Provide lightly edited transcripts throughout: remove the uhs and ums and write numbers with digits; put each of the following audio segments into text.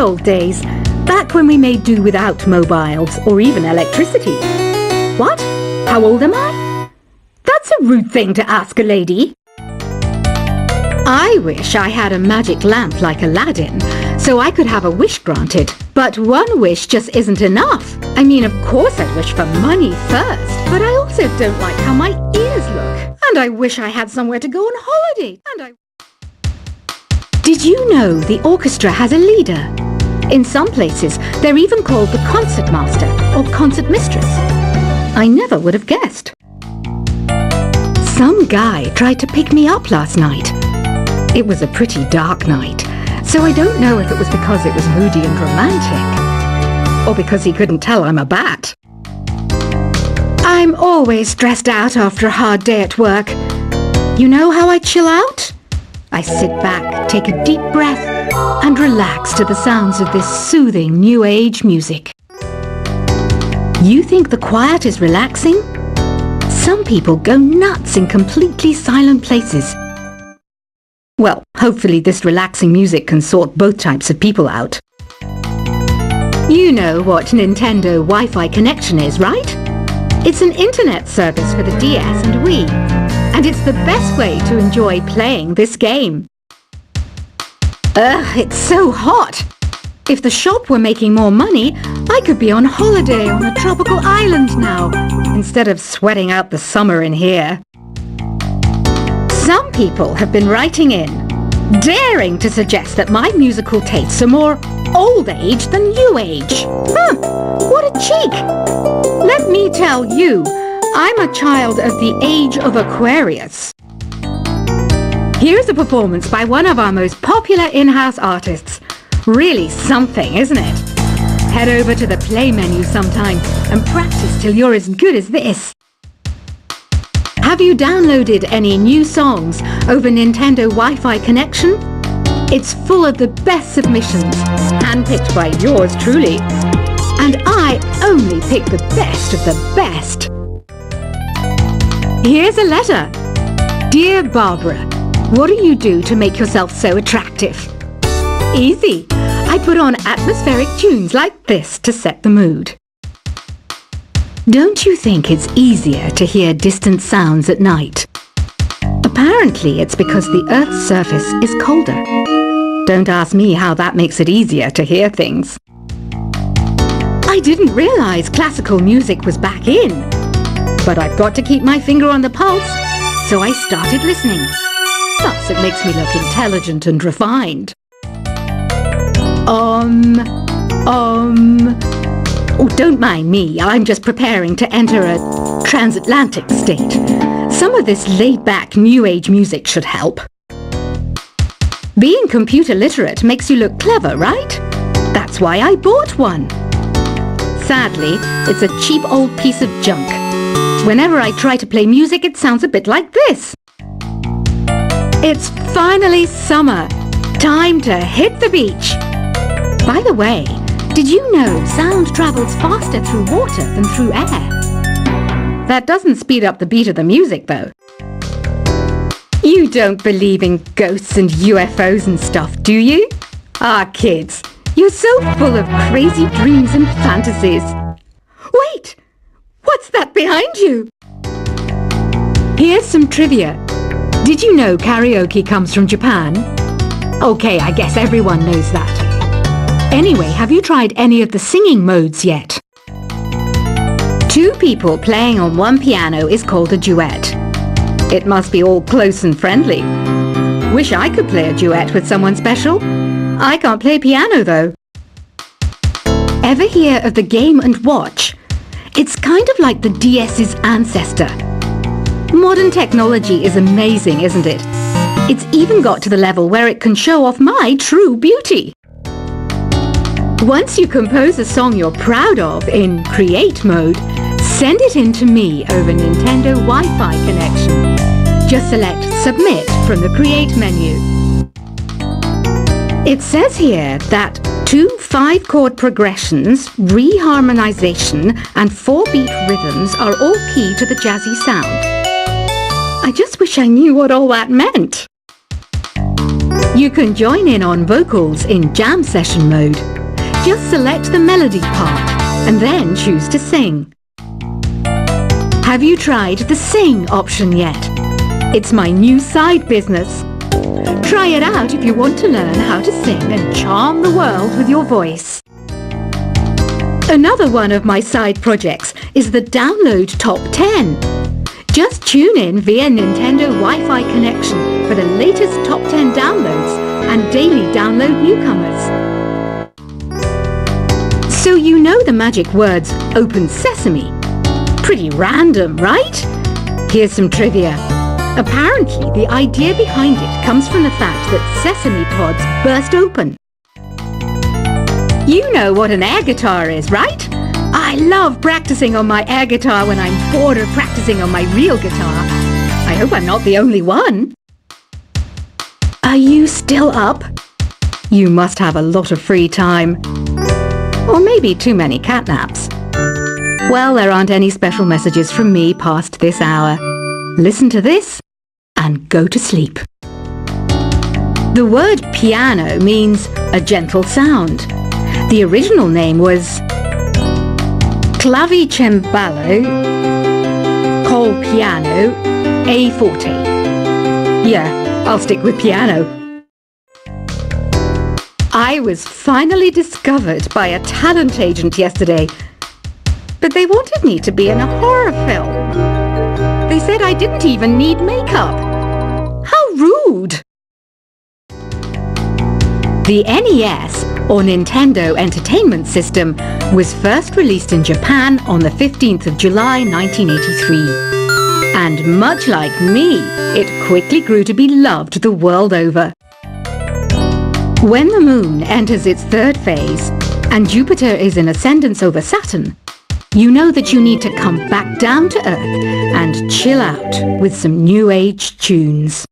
old days, back when we made do without mobiles or even electricity. What? How old am I? That's a rude thing to ask a lady. I wish I had a magic lamp like Aladdin, so I could have a wish granted. But one wish just isn't enough. I mean, of course I'd wish for money first, but I also don't like how my ears look. And I wish I had somewhere to go on holiday. Did you know the orchestra has a leader? In some places, they're even called the concertmaster or concertmistress. I never would have guessed. Some guy tried to pick me up last night. It was a pretty dark night, so I don't know if it was because it was moody and romantic, or because he couldn't tell I'm a bat. I'm always stressed out after a hard day at work. You know how I chill out? I sit back, take a deep breath, and relax to the sounds of this soothing new age music. You think the quiet is relaxing? Some people go nuts in completely silent places. Well, hopefully this relaxing music can sort both types of people out. You know what Nintendo Wi-Fi connection is, right? It's an internet service for the DS and Wii, and it's the best way to enjoy playing this game. Ugh, it's so hot! If the shop were making more money, I could be on holiday on a tropical island now, instead of sweating out the summer in here. Some people have been writing in, daring to suggest that my musical tastes are more old age than new age. What a cheek! Let me tell you, I'm a child of the age of Aquarius. Here's a performance by one of our most popular in-house artists. Really something, isn't it? Head over to the play menu sometime and practice till you're as good as this. Have you downloaded any new songs over Nintendo Wi-Fi connection? It's full of the best submissions, handpicked by yours truly. And I only pick the best of the best. Here's a letter. Dear Barbara, what do you do to make yourself so attractive? Easy. I put on atmospheric tunes like this to set the mood. Don't you think it's easier to hear distant sounds at night? Apparently it's because the Earth's surface is colder. Don't ask me how that makes it easier to hear things. I didn't realize classical music was back in. But I've got to keep my finger on the pulse, so I started listening. Thus it makes me look intelligent and refined. Oh, don't mind me. I'm just preparing to enter a transatlantic state. Some of this laid-back new age music should help. Being computer literate makes you look clever, right? That's why I bought one. Sadly, it's a cheap old piece of junk. Whenever I try to play music, it sounds a bit like this. It's finally summer. Time to hit the beach. By the way, did you know sound travels faster through water than through air? That doesn't speed up the beat of the music, though. You don't believe in ghosts and UFOs and stuff, do you? Ah, kids, you're so full of crazy dreams and fantasies. Wait! What's that behind you? Here's some trivia. Did you know karaoke comes from Japan? Okay, I guess everyone knows that. Anyway, have you tried any of the singing modes yet? Two people playing on one piano is called a duet. It must be all close and friendly. Wish I could play a duet with someone special. I can't play piano though. Ever hear of the Game & Watch? It's kind of like the DS's ancestor. Modern technology is amazing, isn't it? It's even got to the level where it can show off my true beauty. Once you compose a song you're proud of in Create mode, send it in to me over Nintendo Wi-Fi connection. Just select Submit from the Create menu. It says here that 2 5-chord progressions, reharmonization, and 4-beat rhythms are all key to the jazzy sound. I just wish I knew what all that meant. You can join in on vocals in jam session mode. Just select the melody part and then choose to sing. Have you tried the sing option yet? It's my new side business. Try it out if you want to learn how to sing and charm the world with your voice. Another one of my side projects is the Download Top 10. Just tune in via Nintendo Wi-Fi connection for the latest Top 10 downloads and daily download newcomers. So you know the magic words Open Sesame. Pretty random, right? Here's some trivia. Apparently, the idea behind it comes from the fact that sesame pods burst open. You know what an air guitar is, right? I love practicing on my air guitar when I'm bored of practicing on my real guitar. I hope I'm not the only one. Are you still up? You must have a lot of free time. Or maybe too many catnaps. Well, there aren't any special messages from me past this hour. Listen to this and go to sleep. The word piano means a gentle sound. The original name was Clavicembalo col piano a forte. Yeah, I'll stick with piano. I was finally discovered by a talent agent yesterday, but they wanted me to be in a horror film. They said I didn't even need makeup. How rude! The NES, or Nintendo Entertainment System, was first released in Japan on the 15th of July 1983. And much like me, it quickly grew to be loved the world over. When the Moon enters its third phase, and Jupiter is in ascendance over Saturn, you know that you need to come back down to Earth and chill out with some New Age tunes.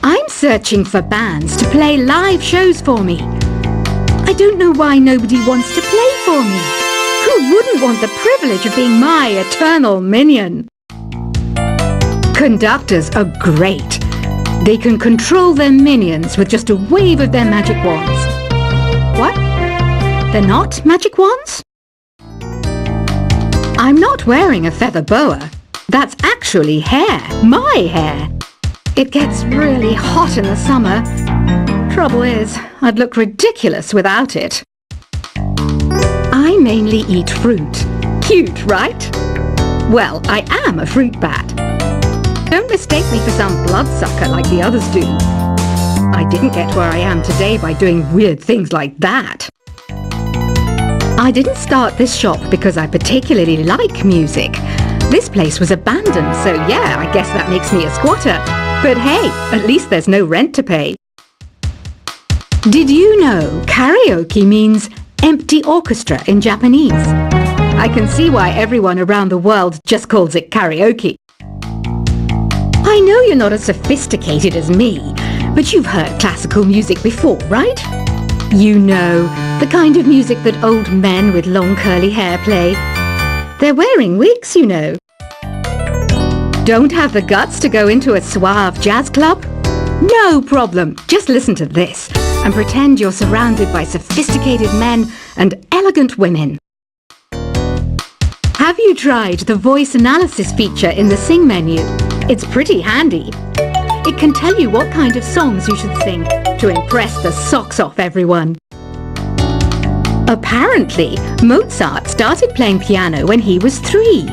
I'm searching for bands to play live shows for me. I don't know why nobody wants to play for me. Who wouldn't want the privilege of being my eternal minion? Conductors are great. They can control their minions with just a wave of their magic wands. What? They're not magic wands? I'm not wearing a feather boa. That's actually hair, my hair. It gets really hot in the summer. Trouble is, I'd look ridiculous without it. I mainly eat fruit. Cute, right? Well, I am a fruit bat. Don't mistake me for some bloodsucker like the others do. I didn't get where I am today by doing weird things like that. I didn't start this shop because I particularly like music. This place was abandoned, so yeah, I guess that makes me a squatter. But hey, at least there's no rent to pay. Did you know karaoke means empty orchestra in Japanese? I can see why everyone around the world just calls it karaoke. I know you're not as sophisticated as me, but you've heard classical music before, right? You know, the kind of music that old men with long curly hair play. They're wearing wigs, you know. Don't have the guts to go into a suave jazz club? No problem, just listen to this and pretend you're surrounded by sophisticated men and elegant women. Have you tried the voice analysis feature in the Sing menu? It's pretty handy. It can tell you what kind of songs you should sing to impress the socks off everyone. Apparently, Mozart started playing piano when he was 3.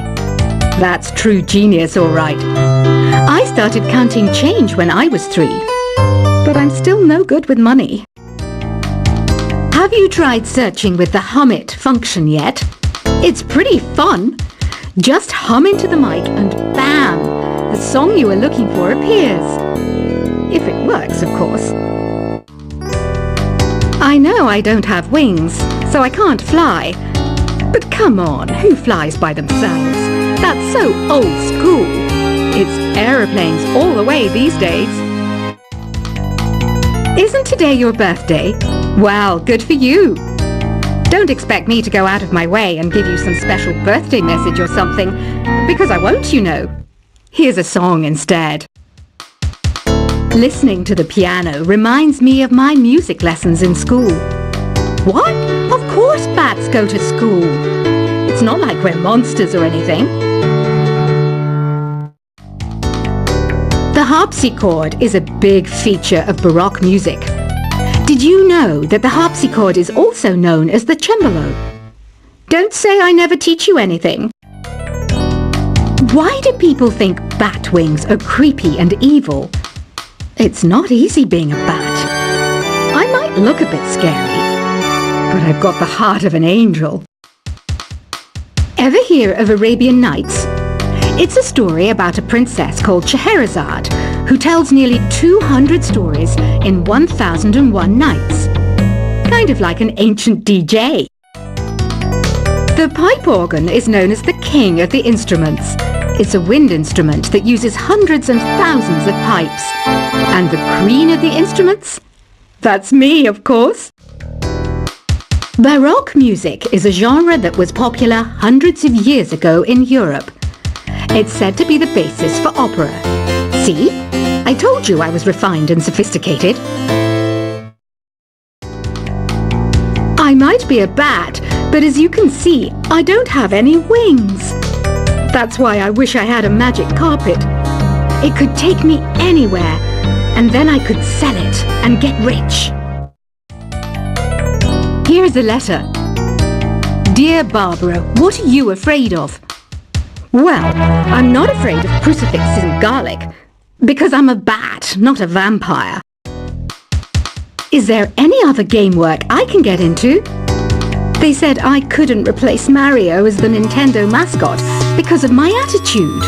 That's true genius, all right. I started counting change when I was 3, but I'm still no good with money. Have you tried searching with the Hum It function yet? It's pretty fun. Just hum into the mic and bam, the song you were looking for appears. If it works, of course. I know I don't have wings, so I can't fly. But come on, who flies by themselves? That's so old school. It's aeroplanes all the way these days. Isn't today your birthday? Well, good for you. Don't expect me to go out of my way and give you some special birthday message or something, because I won't, you know. Here's a song instead. Listening to the piano reminds me of my music lessons in school. What? Of course bats go to school. It's not like we're monsters or anything. The harpsichord is a big feature of Baroque music. Did you know that the harpsichord is also known as the cembalo? Don't say I never teach you anything. Why do people think bat wings are creepy and evil? It's not easy being a bat. I might look a bit scary, but I've got the heart of an angel. Ever hear of Arabian Nights? It's a story about a princess called Scheherazade who tells nearly 200 stories in 1001 nights. Kind of like an ancient DJ. The pipe organ is known as the king of the instruments. It's a wind instrument that uses hundreds and thousands of pipes. And the queen of the instruments? That's me, of course. Baroque music is a genre that was popular hundreds of years ago in Europe. It's said to be the basis for opera. See? I told you I was refined and sophisticated. I might be a bat, but as you can see, I don't have any wings. That's why I wish I had a magic carpet. It could take me anywhere, and then I could sell it and get rich. Here's a letter. Dear Barbara, what are you afraid of? Well, I'm not afraid of crucifixes and garlic, because I'm a bat, not a vampire. Is there any other game work I can get into? They said I couldn't replace Mario as the Nintendo mascot because of my attitude.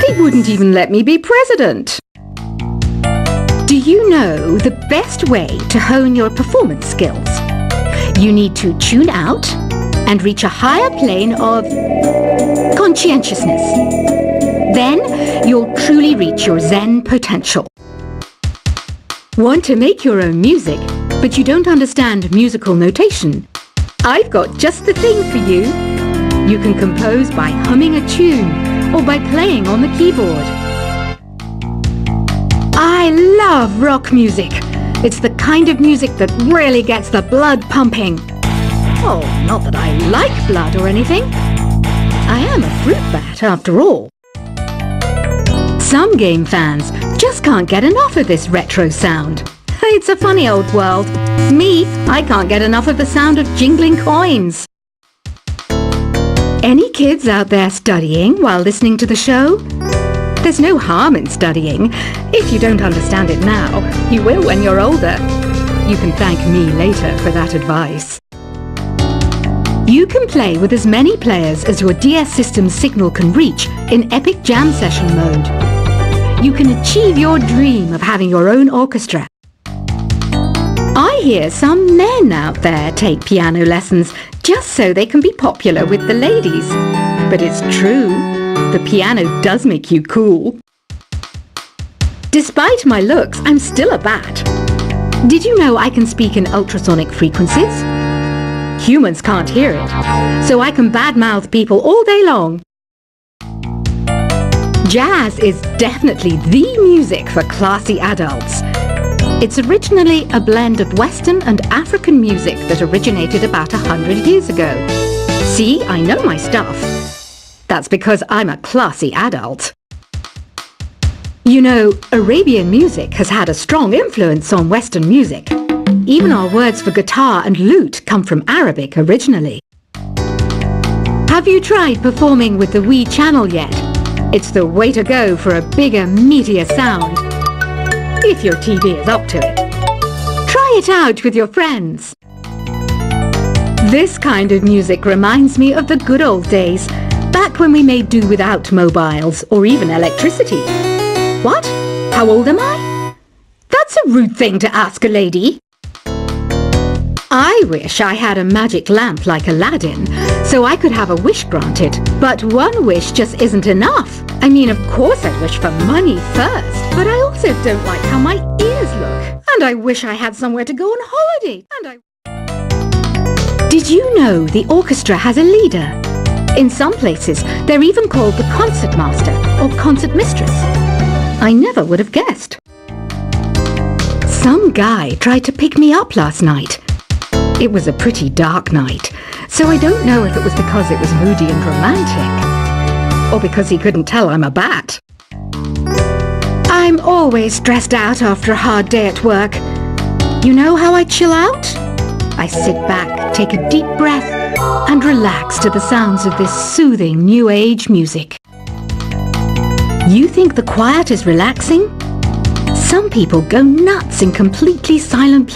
They wouldn't even let me be president. Do you know the best way to hone your performance skills? You need to tune out and reach a higher plane of conscientiousness. Then you'll truly reach your Zen potential. Want to make your own music, but you don't understand musical notation? I've got just the thing for you. You can compose by humming a tune or by playing on the keyboard. I love rock music. It's the kind of music that really gets the blood pumping. Oh, not that I like blood or anything. I am a fruit bat after all. Some game fans just can't get enough of this retro sound. It's a funny old world. Me, I can't get enough of the sound of jingling coins. Any kids out there studying while listening to the show? There's no harm in studying. If you don't understand it now, you will when you're older. You can thank me later for that advice. You can play with as many players as your DS system's signal can reach in Epic Jam Session mode. You can achieve your dream of having your own orchestra. I hear some men out there take piano lessons just so they can be popular with the ladies. But it's true, the piano does make you cool. Despite my looks, I'm still a bat. Did you know I can speak in ultrasonic frequencies? Humans can't hear it, so I can badmouth people all day long. Jazz is definitely the music for classy adults. It's originally a blend of Western and African music that originated about 100 years ago. See, I know my stuff. That's because I'm a classy adult. You know, Arabian music has had a strong influence on Western music. Even our words for guitar and lute come from Arabic originally. Have you tried performing with the Wii channel yet? It's the way to go for a bigger, meatier sound. If your TV is up to it. Try it out with your friends. This kind of music reminds me of the good old days, back when we made do without mobiles or even electricity. What? How old am I? That's a rude thing to ask a lady. I wish I had a magic lamp like Aladdin, so I could have a wish granted. But one wish just isn't enough. I mean, of course I'd wish for money first, but I also don't like how my ears look. And I wish I had somewhere to go on holiday. Did you know the orchestra has a leader? In some places, they're even called the concert master or concert mistress. I never would have guessed. Some guy tried to pick me up last night. It was a pretty dark night, so I don't know if it was because it was moody and romantic, or because he couldn't tell I'm a bat. I'm always stressed out after a hard day at work. You know how I chill out? I sit back, take a deep breath, and relax to the sounds of this soothing new age music. You think the quiet is relaxing? Some people go nuts in completely silent places.